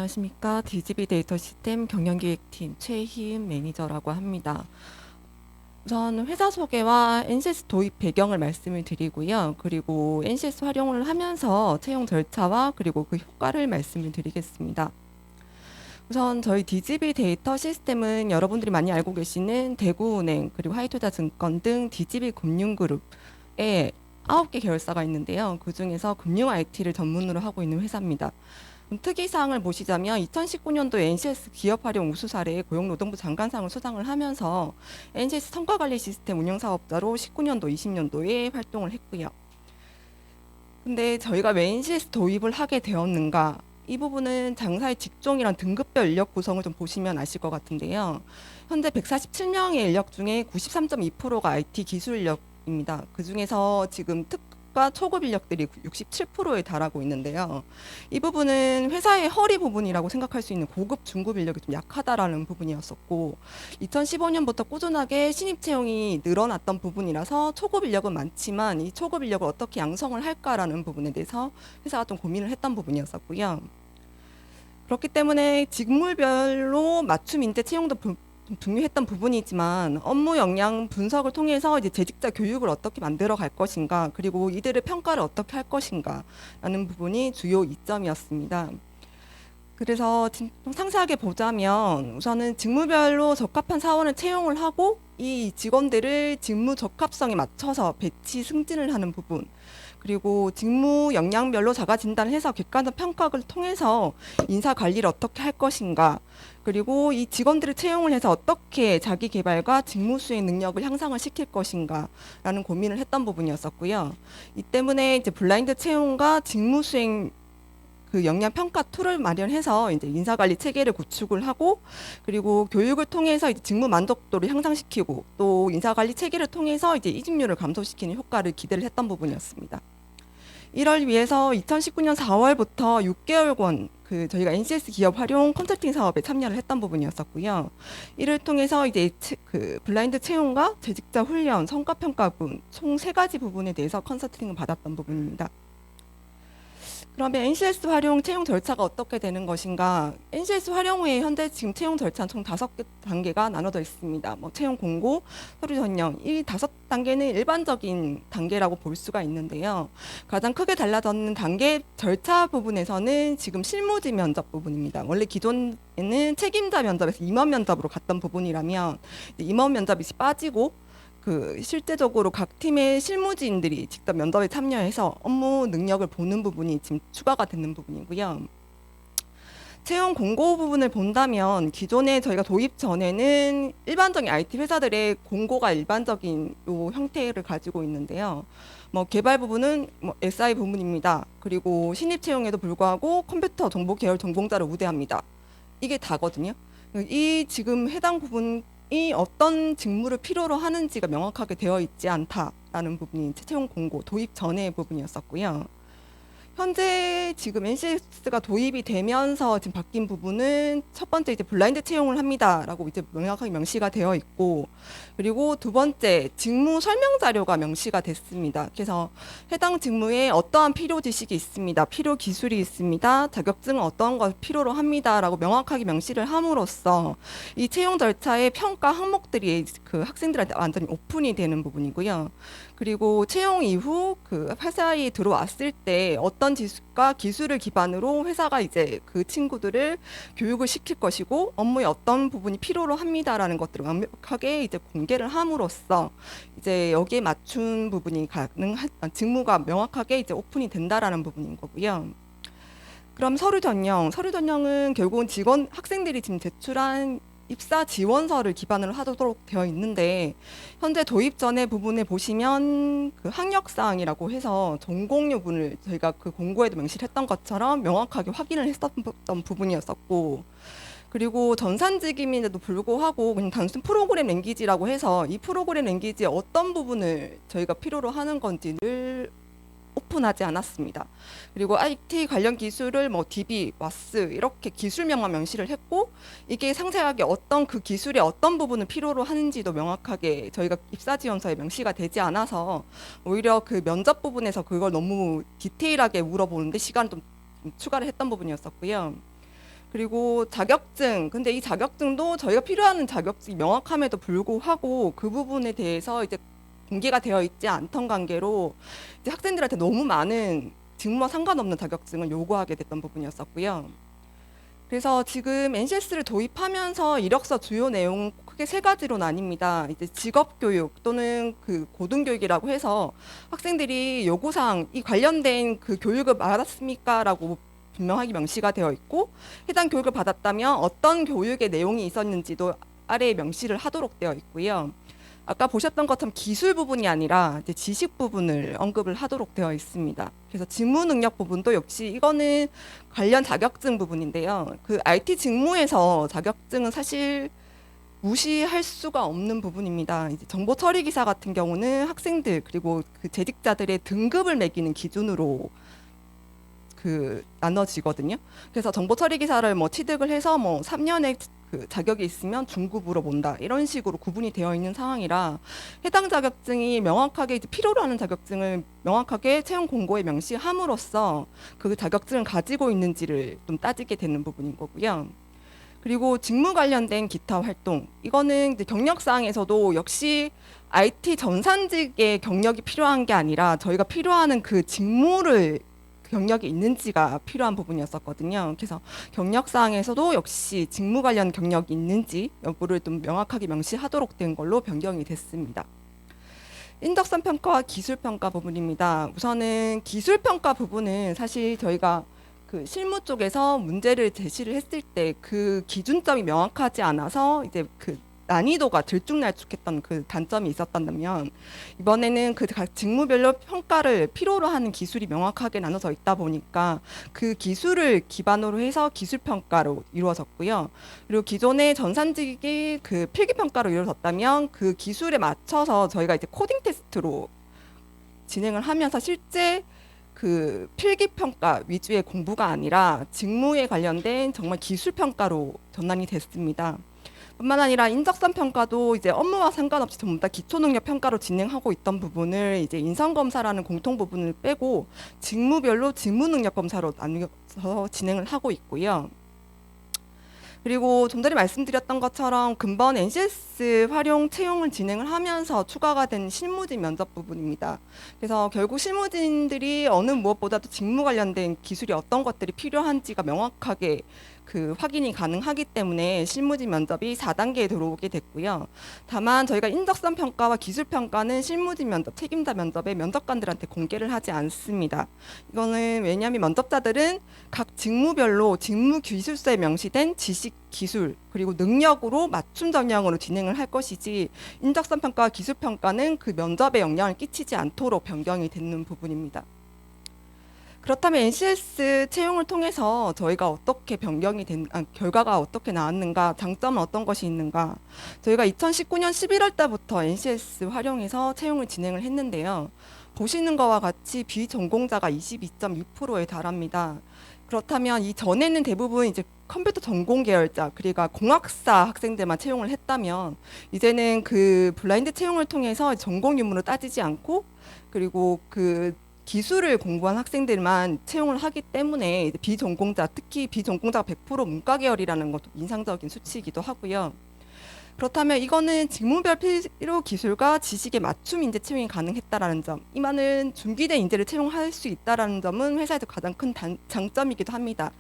안녕하십니까. DGB 데이터 시스템 경영기획팀 최희은 매니저라고 합니다. 우선 회사 소개와 NCS 도입 배경을 말씀을 드리고요. 그리고 NCS 활용을 하면서 채용 절차와 그리고 그 효과를 말씀을 드리겠습니다. 우선 저희 DGB 데이터 시스템은 여러분들이 많이 알고 계시는 대구은행 그리고 하이투자증권 등 DGB 금융그룹에 9개 계열사가 있는데요. 그중에서 금융 IT를 전문으로 하고 있는 회사입니다. 특이사항을 보시자면 2019년도 NCS 기업 활용 우수 사례에 고용노동부 장관상을 수상을 하면서 NCS 성과관리 시스템 운영사업자로 19년도, 20년도에 활동을 했고요. 근데 저희가 왜 NCS 도입을 하게 되었는가? 이 부분은 장사의 직종이란 등급별 인력 구성을 좀 보시면 아실 것 같은데요. 현재 147명의 인력 중에 93.2%가 IT 기술 인력입니다. 그중에서 지금 특과 초급 인력들이 67%에 달하고 있는데요. 이 부분은 회사의 허리 부분이라고 생각할 수 있는 고급, 중급 인력이 좀 약하다라는 부분이었었고 2015년부터 꾸준하게 신입 채용이 늘어났던 부분이라서 초급 인력은 많지만 이 초급 인력을 어떻게 양성을 할까라는 부분에 대해서 회사가 좀 고민을 했던 부분이었었고요. 그렇기 때문에 직무별로 맞춤 인재 채용도 좀 중요했던 부분이지만 업무 역량 분석을 통해서 이제 재직자 교육을 어떻게 만들어 갈 것인가 그리고 이들의 평가를 어떻게 할 것인가 라는 부분이 주요 이점이었습니다. 그래서 좀 상세하게 보자면 우선은 직무별로 적합한 사원을 채용을 하고 이 직원들을 직무 적합성에 맞춰서 배치 승진을 하는 부분 그리고 직무 역량별로 자가 진단을 해서 객관적 평가를 통해서 인사 관리를 어떻게 할 것인가 그리고 이 직원들을 채용을 해서 어떻게 자기 개발과 직무 수행 능력을 향상을 시킬 것인가 라는 고민을 했던 부분이었었고요. 이 때문에 이제 블라인드 채용과 직무 수행 그 역량 평가 툴을 마련해서 이제 인사 관리 체계를 구축을 하고 그리고 교육을 통해서 이제 직무 만족도를 향상시키고 또 인사 관리 체계를 통해서 이제 이직률을 감소시키는 효과를 기대를 했던 부분이었습니다. 이를 위해서 2019년 4월부터 6개월권 그 저희가 NCS 기업 활용 컨설팅 사업에 참여를 했던 부분이었었고요. 이를 통해서 이제 그 블라인드 채용과 재직자 훈련, 성과 평가분 총 3가지 부분에 대해서 컨설팅을 받았던 부분입니다. 그러면 NCS 활용 채용 절차가 어떻게 되는 것인가? NCS 활용 후에 현재 지금 채용 절차는 총 5개 단계가 나눠져 있습니다. 뭐 채용 공고, 서류 전형 이 5단계는 일반적인 단계라고 볼 수가 있는데요. 가장 크게 달라졌는 단계 절차 부분에서는 지금 실무지 면접 부분입니다. 원래 기존에는 책임자 면접에서 임원 면접으로 갔던 부분이라면 임원 면접이 빠지고 그 실제적으로 각 팀의 실무진들이 직접 면접에 참여해서 업무 능력을 보는 부분이 지금 추가가 되는 부분이고요. 채용 공고 부분을 본다면 기존에 저희가 도입 전에는 일반적인 IT 회사들의 공고가 일반적인 요 형태를 가지고 있는데요. 뭐 개발 부분은 뭐 SI 부문입니다. 그리고 신입 채용에도 불구하고 컴퓨터 정보 계열 전공자를 우대합니다. 이게 다거든요. 이 지금 해당 부분 이 어떤 직무를 필요로 하는지가 명확하게 되어 있지 않다라는 부분이 채용 공고 도입 전의 부분이었었고요. 현재 지금 NCS가 도입이 되면서 지금 바뀐 부분은 첫 번째 이제 블라인드 채용을 합니다라고 이제 명확하게 명시가 되어 있고 그리고 두 번째 직무 설명 자료가 명시가 됐습니다. 그래서 해당 직무에 어떠한 필요 지식이 있습니다. 필요 기술이 있습니다. 자격증은 어떤 걸 필요로 합니다라고 명확하게 명시를 함으로써 이 채용 절차의 평가 항목들이 그 학생들한테 완전히 오픈이 되는 부분이고요. 그리고 채용 이후 그 회사에 들어왔을 때 어떤 지식과 기술을 기반으로 회사가 이제 그 친구들을 교육을 시킬 것이고 업무에 어떤 부분이 필요로 합니다라는 것들을 완벽하게 이제 공개를 함으로써 이제 여기에 맞춘 부분이 가능한 직무가 명확하게 이제 오픈이 된다라는 부분인 거고요. 그럼 서류 전형은 결국은 직원 학생들이 지금 제출한 입사 지원서를 기반으로 하도록 되어 있는데 현재 도입 전의 부분에 보시면 그 학력사항이라고 해서 전공 여부를 저희가 그 공고에도 명시를 했던 것처럼 명확하게 확인을 했었던 부분이었었고 그리고 전산직임인데도 불구하고 그냥 단순 프로그램 랭귀지라고 해서 이 프로그램 랭귀지의 어떤 부분을 저희가 필요로 하는 건지를 오픈하지 않았습니다. 그리고 IT 관련 기술을 뭐 DB, WAS 이렇게 기술명만 명시를 했고 이게 상세하게 어떤 그 기술의 어떤 부분을 필요로 하는지도 명확하게 저희가 입사 지원서에 명시가 되지 않아서 오히려 그 면접 부분에서 그걸 너무 디테일하게 물어보는데 시간을 좀 추가를 했던 부분이었었고요. 그리고 자격증. 근데 이 자격증도 저희가 필요한 자격증이 명확함에도 불구하고 그 부분에 대해서 이제 공개가 되어 있지 않던 관계로 이제 학생들한테 너무 많은 직무와 상관없는 자격증을 요구하게 됐던 부분이었었고요. 그래서 지금 NCS를 도입하면서 이력서 주요 내용 크게 세 가지로 나뉩니다. 이제 직업교육 또는 그 고등교육이라고 해서 학생들이 요구사항, 이 관련된 그 교육을 받았습니까? 라고 분명하게 명시가 되어 있고, 해당 교육을 받았다면 어떤 교육의 내용이 있었는지도 아래에 명시를 하도록 되어 있고요. 아까 보셨던 것처럼 기술 부분이 아니라 이제 지식 부분을 언급을 하도록 되어 있습니다. 그래서 직무 능력 부분도 역시 이거는 관련 자격증 부분인데요. 그 IT 직무에서 자격증은 사실 무시할 수가 없는 부분입니다. 이제 정보 처리 기사 같은 경우는 학생들 그리고 그 재직자들의 등급을 매기는 기준으로 그 나눠지거든요. 그래서 정보 처리 기사를 뭐 취득을 해서 뭐 3년의 그 자격이 있으면 중급으로 본다 이런 식으로 구분이 되어 있는 상황이라 해당 자격증이 명확하게 이제 필요로 하는 자격증을 명확하게 채용 공고에 명시함으로써 그 자격증을 가지고 있는지를 좀 따지게 되는 부분인 거고요. 그리고 직무 관련된 기타 활동 이거는 이제 경력사항에서도 역시 IT 전산직의 경력이 필요한 게 아니라 저희가 필요하는 그 직무를 경력이 있는지가 필요한 부분이었었거든요. 그래서 경력사항에서도 역시 직무 관련 경력이 있는지 여부를 좀 명확하게 명시하도록 된 걸로 변경이 됐습니다. 인적성 평가와 기술 평가 부분입니다. 우선은 기술 평가 부분은 사실 저희가 그 실무 쪽에서 문제를 제시를 했을 때 그 기준점이 명확하지 않아서 이제 그 난이도가 들쭉날쭉했던 그 단점이 있었다면 이번에는 그 각 직무별로 평가를 필요로 하는 기술이 명확하게 나눠져 있다 보니까 그 기술을 기반으로 해서 기술 평가로 이루어졌고요. 그리고 기존의 전산직이 그 필기 평가로 이루어졌다면 그 기술에 맞춰서 저희가 이제 코딩 테스트로 진행을 하면서 실제 그 필기 평가 위주의 공부가 아니라 직무에 관련된 정말 기술 평가로 전환이 됐습니다. 뿐만 아니라 인적성 평가도 이제 업무와 상관없이 전부 다 기초 능력 평가로 진행하고 있던 부분을 이제 인성 검사라는 공통 부분을 빼고 직무별로 직무 능력 검사로 나누어서 진행을 하고 있고요. 그리고 좀 전에 말씀드렸던 것처럼 근본 NCS 활용 채용을 진행을 하면서 추가가 된 실무진 면접 부분입니다. 그래서 결국 실무진들이 어느 무엇보다도 직무 관련된 기술이 어떤 것들이 필요한지가 명확하게 그 확인이 가능하기 때문에 실무진 면접이 4단계에 들어오게 됐고요. 다만 저희가 인적성 평가와 기술 평가는 실무진 면접, 책임자 면접에 면접관들한테 공개를 하지 않습니다. 이거는 왜냐하면 면접자들은 각 직무별로 직무 기술서에 명시된 지식, 기술 그리고 능력으로 맞춤 전형으로 진행을 할 것이지 인적성 평가와 기술 평가는 그 면접에 영향을 끼치지 않도록 변경이 되는 부분입니다. 그렇다면 NCS 채용을 통해서 저희가 어떻게 변경이 된, 결과가 어떻게 나왔는가, 장점은 어떤 것이 있는가. 저희가 2019년 11월 달부터 NCS 활용해서 채용을 진행을 했는데요. 보시는 것과 같이 비전공자가 22.6%에 달합니다. 그렇다면 이 전에는 대부분 이제 컴퓨터 전공 계열자, 그리고 공학사 학생들만 채용을 했다면 이제는 그 블라인드 채용을 통해서 전공 유무를 따지지 않고 그리고 그 기술을 공부한 학생들만 채용을 하기 때문에 이제 비전공자, 특히 비전공자가 100% 문과 계열이라는 것도 인상적인 수치이기도 하고요. 그렇다면 이거는 직무별 필요 기술과 지식의 맞춤 인재 채용이 가능했다라는 점, 이 많은 준비된 인재를 채용할 수 있다라는 점은 회사에서 가장 큰 장점이기도 합니다.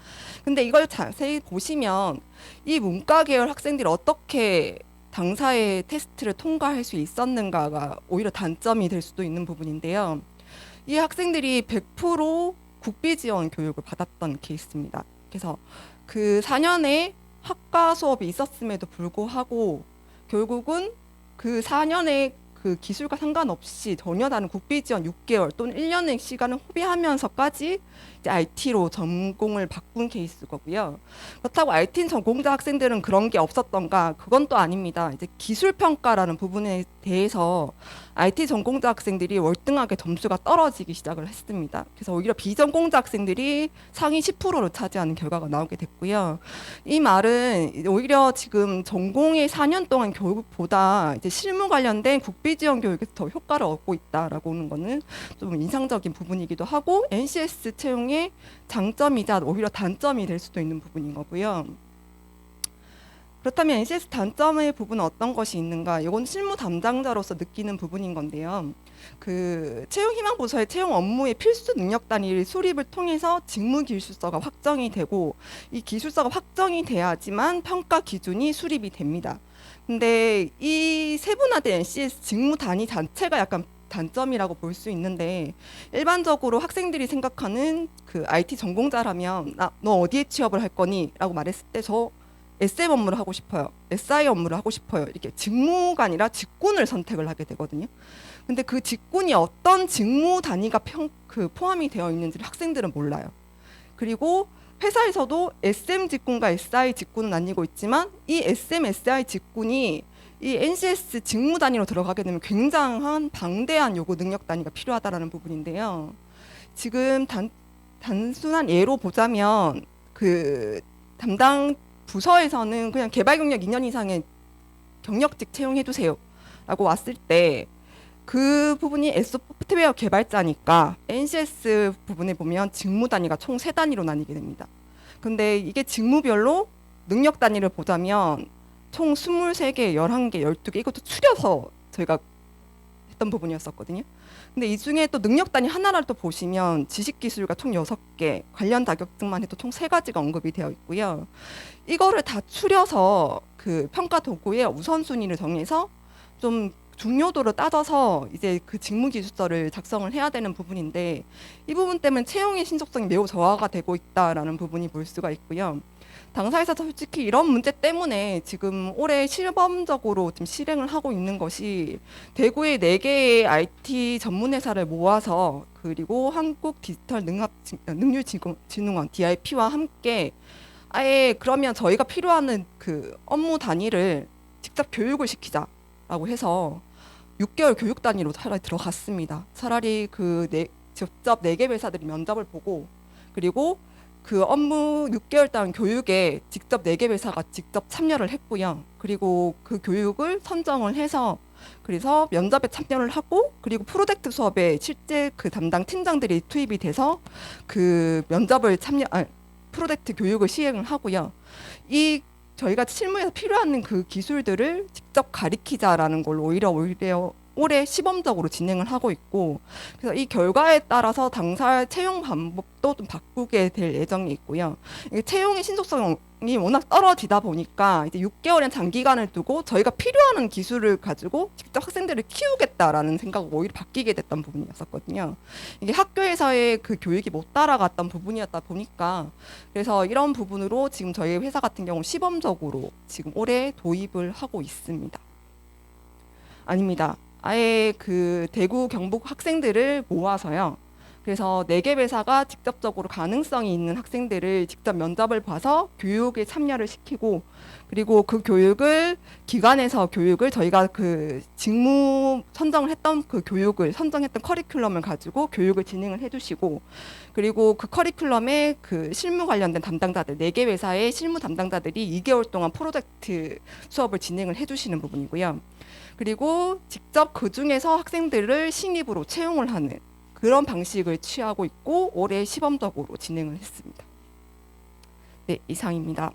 근데 이걸 자세히 보시면 이 문과 계열 학생들이 어떻게 당사의 테스트를 통과할 수 있었는가가 오히려 단점이 될 수도 있는 부분인데요. 이 학생들이 100% 국비 지원 교육을 받았던 케이스입니다. 그래서 그 4년의 학과 수업이 있었음에도 불구하고 결국은 그 4년의 그 기술과 상관없이 전혀 다른 국비 지원 6개월 또는 1년의 시간을 허비하면서까지 이제 IT로 전공을 바꾼 케이스 거고요. 그렇다고 IT 전공자 학생들은 그런 게 없었던가? 그건 또 아닙니다. 이제 기술 평가라는 부분에 대해서 IT 전공자 학생들이 월등하게 점수가 떨어지기 시작을 했습니다. 그래서 오히려 비전공자 학생들이 상위 10%를 차지하는 결과가 나오게 됐고요. 이 말은 오히려 지금 전공의 4년 동안 교육보다 이제 실무 관련된 국비 지원 교육에서 더 효과를 얻고 있다라고 하는 거는 좀 인상적인 부분이기도 하고 NCS 채용의 장점이자 오히려 단점이 될 수도 있는 부분인 거고요. 그렇다면 NCS 단점의 부분은 어떤 것이 있는가? 이건 실무 담당자로서 느끼는 부분인 건데요. 그 채용 희망 보고서의 채용 업무의 필수 능력 단위를 수립을 통해서 직무 기술서가 확정이 되고 이 기술서가 확정이 돼야지만 평가 기준이 수립이 됩니다. 근데 이 세분화된 NCS 직무 단위 자체가 약간 단점이라고 볼 수 있는데 일반적으로 학생들이 생각하는 그 IT 전공자라면 너 어디에 취업을 할 거니? 라고 말했을 때 저 SM 업무를 하고 싶어요. SI 업무를 하고 싶어요. 이렇게 직무가 아니라 직군을 선택을 하게 되거든요. 근데 그 직군이 어떤 직무 단위가 포함이 되어 있는지를 학생들은 몰라요. 그리고 회사에서도 SM 직군과 SI 직군은 나뉘고 있지만 이 SM, SI 직군이 이 NCS 직무 단위로 들어가게 되면 굉장한 방대한 요구 능력 단위가 필요하다라는 부분인데요. 지금 단순한 예로 보자면 그 담당 부서에서는 그냥 개발 경력 2년 이상의 경력직 채용해 주세요 라고 왔을 때 그 부분이 소프트웨어 개발자니까 NCS 부분에 보면 직무 단위가 총 3단위로 나뉘게 됩니다. 근데 이게 직무별로 능력 단위를 보자면 총 23개, 11개, 12개 이것도 추려서 저희가 했던 부분이었었거든요. 근데 이 중에 또 능력 단위 하나를 또 보시면 지식기술과 총 6개, 관련 자격증만 해도 총 3가지가 언급이 되어 있고요. 이거를 다 추려서 그 평가 도구의 우선순위를 정해서 좀 중요도를 따져서 이제 그 직무 기술서를 작성을 해야 되는 부분인데 이 부분 때문에 채용의 신속성이 매우 저하가 되고 있다라는 부분이 볼 수가 있고요. 당사에서 솔직히 이런 문제 때문에 지금 올해 시범적으로 지금 실행을 하고 있는 것이 대구의 4개의 IT 전문 회사를 모아서 그리고 한국 디지털 능률진흥원 DIP와 함께 아예 그러면 저희가 필요한 그 업무 단위를 직접 교육을 시키자라고 해서 6개월 교육 단위로 차라리 들어갔습니다. 차라리 직접 4개 회사들이 면접을 보고 그리고 그 업무 6개월 동안 교육에 직접 4개 회사가 직접 참여를 했고요. 그리고 그 교육을 선정을 해서 그래서 면접에 참여를 하고 그리고 프로젝트 수업에 실제 그 담당 팀장들이 투입이 돼서 그 면접을 프로젝트 교육을 시행을 하고요. 이 저희가 실무에서 필요한 그 기술들을 직접 가리키자라는 걸로 오히려 올해 시범적으로 진행을 하고 있고 그래서 이 결과에 따라서 당사 채용 방법도 좀 바꾸게 될 예정이 있고요. 채용의 신속성이 워낙 떨어지다 보니까 이제 6개월의 장기간을 두고 저희가 필요한 기술을 가지고 직접 학생들을 키우겠다라는 생각으로 오히려 바뀌게 됐던 부분이었었거든요. 이게 학교에서의 그 교육이 못 따라갔던 부분이었다 보니까 그래서 이런 부분으로 지금 저희 회사 같은 경우 시범적으로 지금 올해 도입을 하고 있습니다. 아닙니다. 아예 그 대구 경북 학생들을 모아서요. 그래서 4개 회사가 직접적으로 가능성이 있는 학생들을 직접 면접을 봐서 교육에 참여를 시키고 그리고 그 교육을 기관에서 교육을 저희가 그 직무 선정을 했던 그 교육을 선정했던 커리큘럼을 가지고 교육을 진행을 해주시고 그리고 그 커리큘럼에 그 실무 관련된 담당자들 4개 회사의 실무 담당자들이 2개월 동안 프로젝트 수업을 진행을 해주시는 부분이고요. 그리고 직접 그 중에서 학생들을 신입으로 채용을 하는 그런 방식을 취하고 있고 올해 시범적으로 진행을 했습니다. 네, 이상입니다.